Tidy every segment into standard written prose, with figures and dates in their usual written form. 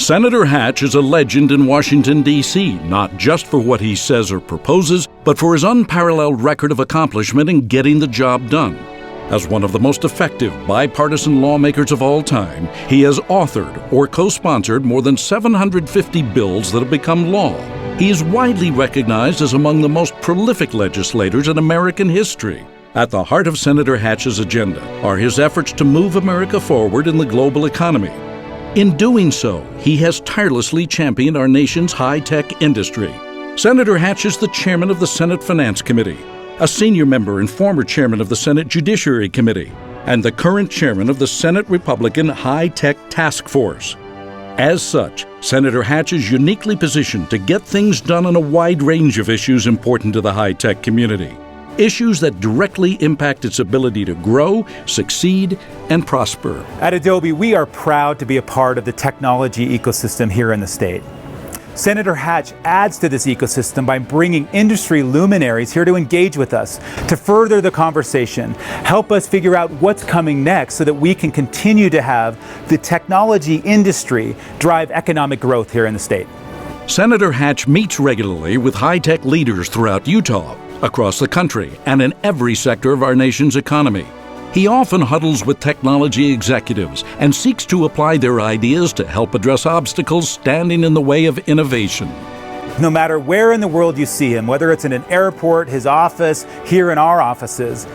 Senator Hatch is a legend in Washington, D.C., not just for what he says or proposes, but for his unparalleled record of accomplishment in getting the job done. As one of the most effective bipartisan lawmakers of all time, he has authored or co-sponsored more than 750 bills that have become law. He is widely recognized as among the most prolific legislators in American history. At the heart of Senator Hatch's agenda are his efforts to move America forward in the global economy. In doing so, he has tirelessly championed our nation's high-tech industry. Senator Hatch is the chairman of the Senate Finance Committee, a senior member and former chairman of the Senate Judiciary Committee, and the current chairman of the Senate Republican High-Tech Task Force. As such, Senator Hatch is uniquely positioned to get things done on a wide range of issues important to the high-tech community. Issues that directly impact its ability to grow, succeed, and prosper. At Adobe, we are proud to be a part of the technology ecosystem here in the state. Senator Hatch adds to this ecosystem by bringing industry luminaries here to engage with us, to further the conversation, help us figure out what's coming next so that we can continue to have the technology industry drive economic growth here in the state. Senator Hatch meets regularly with high-tech leaders throughout Utah, across the country, and in every sector of our nation's economy. He often huddles with technology executives and seeks to apply their ideas to help address obstacles standing in the way of innovation. No matter where in the world you see him, whether it's in an airport, his office, here in our offices,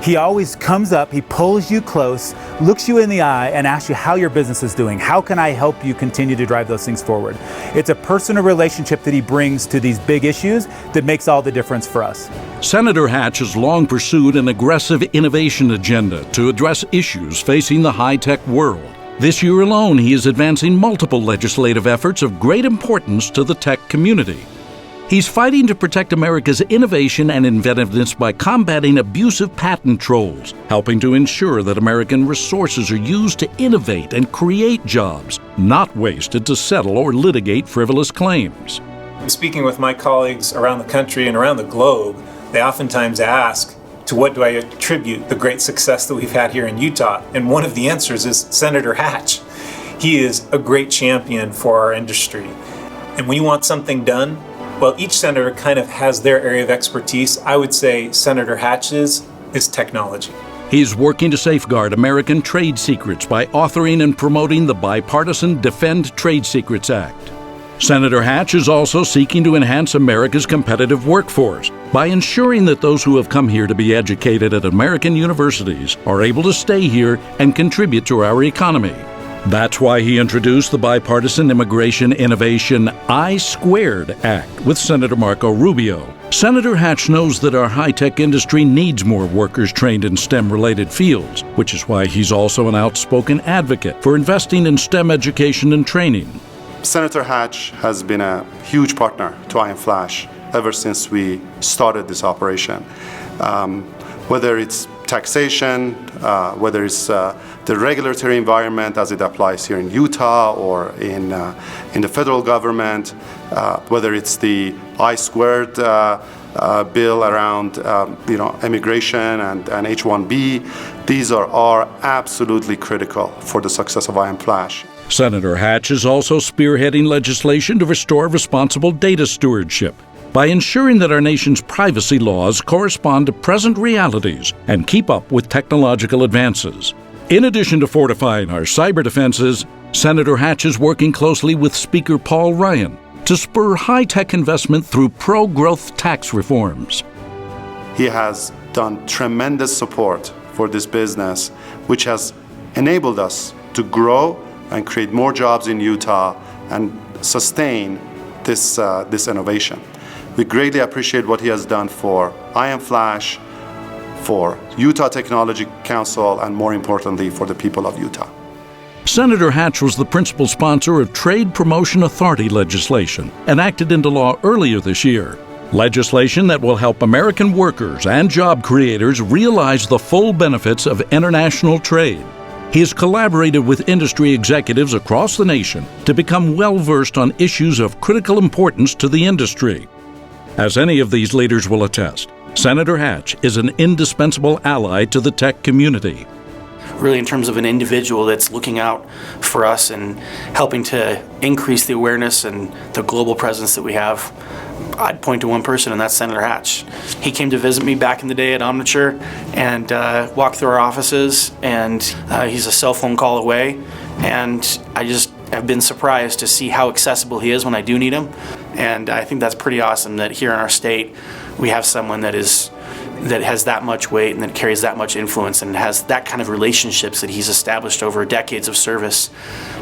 he always comes up, he pulls you close, looks you in the eye, and asks you how your business is doing. How can I help you continue to drive those things forward? It's a personal relationship that he brings to these big issues that makes all the difference for us. Senator Hatch has long pursued an aggressive innovation agenda to address issues facing the high-tech world. This year alone, he is advancing multiple legislative efforts of great importance to the tech community. He's fighting to protect America's innovation and inventiveness by combating abusive patent trolls, helping to ensure that American resources are used to innovate and create jobs, not wasted to settle or litigate frivolous claims. Speaking with my colleagues around the country and around the globe, they oftentimes ask, to what do I attribute the great success that we've had here in Utah? And one of the answers is Senator Hatch. He is a great champion for our industry. And when you want something done, well, each senator kind of has their area of expertise. I would say Senator Hatch's is technology. He's working to safeguard American trade secrets by authoring and promoting the bipartisan Defend Trade Secrets Act. Senator Hatch is also seeking to enhance America's competitive workforce by ensuring that those who have come here to be educated at American universities are able to stay here and contribute to our economy. That's why he introduced the Bipartisan Immigration Innovation I-Squared Act with Senator Marco Rubio. Senator Hatch knows that our high-tech industry needs more workers trained in STEM-related fields, which is why he's also an outspoken advocate for investing in STEM education and training. Senator Hatch has been a huge partner to I Am Flash ever since we started this operation. Whether it's taxation, whether it's the regulatory environment as it applies here in Utah or in the federal government, whether it's the I-Squared bill around immigration and H-1B, these are absolutely critical for the success of I Am Flash. Senator Hatch is also spearheading legislation to restore responsible data stewardship by ensuring that our nation's privacy laws correspond to present realities and keep up with technological advances. In addition to fortifying our cyber defenses, Senator Hatch is working closely with Speaker Paul Ryan to spur high-tech investment through pro-growth tax reforms. He has done tremendous support for this business, which has enabled us to grow and create more jobs in Utah and sustain this innovation. We greatly appreciate what he has done for I Am Flash, for Utah Technology Council, and more importantly, for the people of Utah. Senator Hatch was the principal sponsor of Trade Promotion Authority legislation, enacted into law earlier this year. Legislation that will help American workers and job creators realize the full benefits of international trade. He has collaborated with industry executives across the nation to become well-versed on issues of critical importance to the industry. As any of these leaders will attest, Senator Hatch is an indispensable ally to the tech community. really in terms of an individual that's looking out for us and helping to increase the awareness and the global presence that we have, I'd point to one person, and that's Senator Hatch. He came to visit me back in the day at Omniture and walked through our offices, and he's a cell phone call away, and I just have been surprised to see how accessible he is when I do need him. And I think that's pretty awesome that here in our state we have someone that has that much weight and that carries that much influence and has that kind of relationships that he's established over decades of service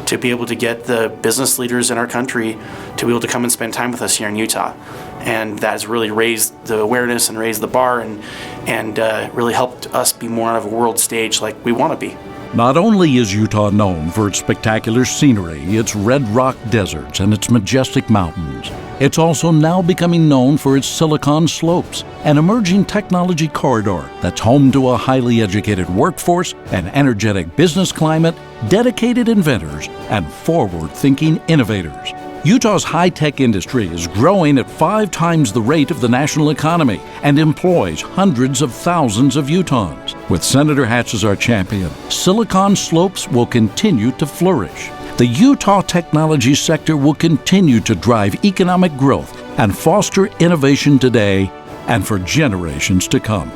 to be able to get the business leaders in our country to be able to come and spend time with us here in Utah. And that has really raised the awareness and raised the bar and really helped us be more on a world stage like we want to be. Not only is Utah known for its spectacular scenery, its red rock deserts, and its majestic mountains, it's also now becoming known for its Silicon Slopes, an emerging technology corridor that's home to a highly educated workforce, an energetic business climate, dedicated inventors, and forward-thinking innovators. Utah's high-tech industry is growing at 5 times the rate of the national economy and employs hundreds of thousands of Utahns. With Senator Hatch as our champion, Silicon Slopes will continue to flourish. The Utah technology sector will continue to drive economic growth and foster innovation today and for generations to come.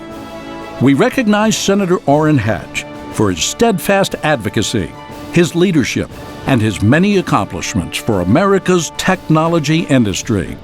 We recognize Senator Orrin Hatch for his steadfast advocacy, his leadership, and his many accomplishments for America's technology industry.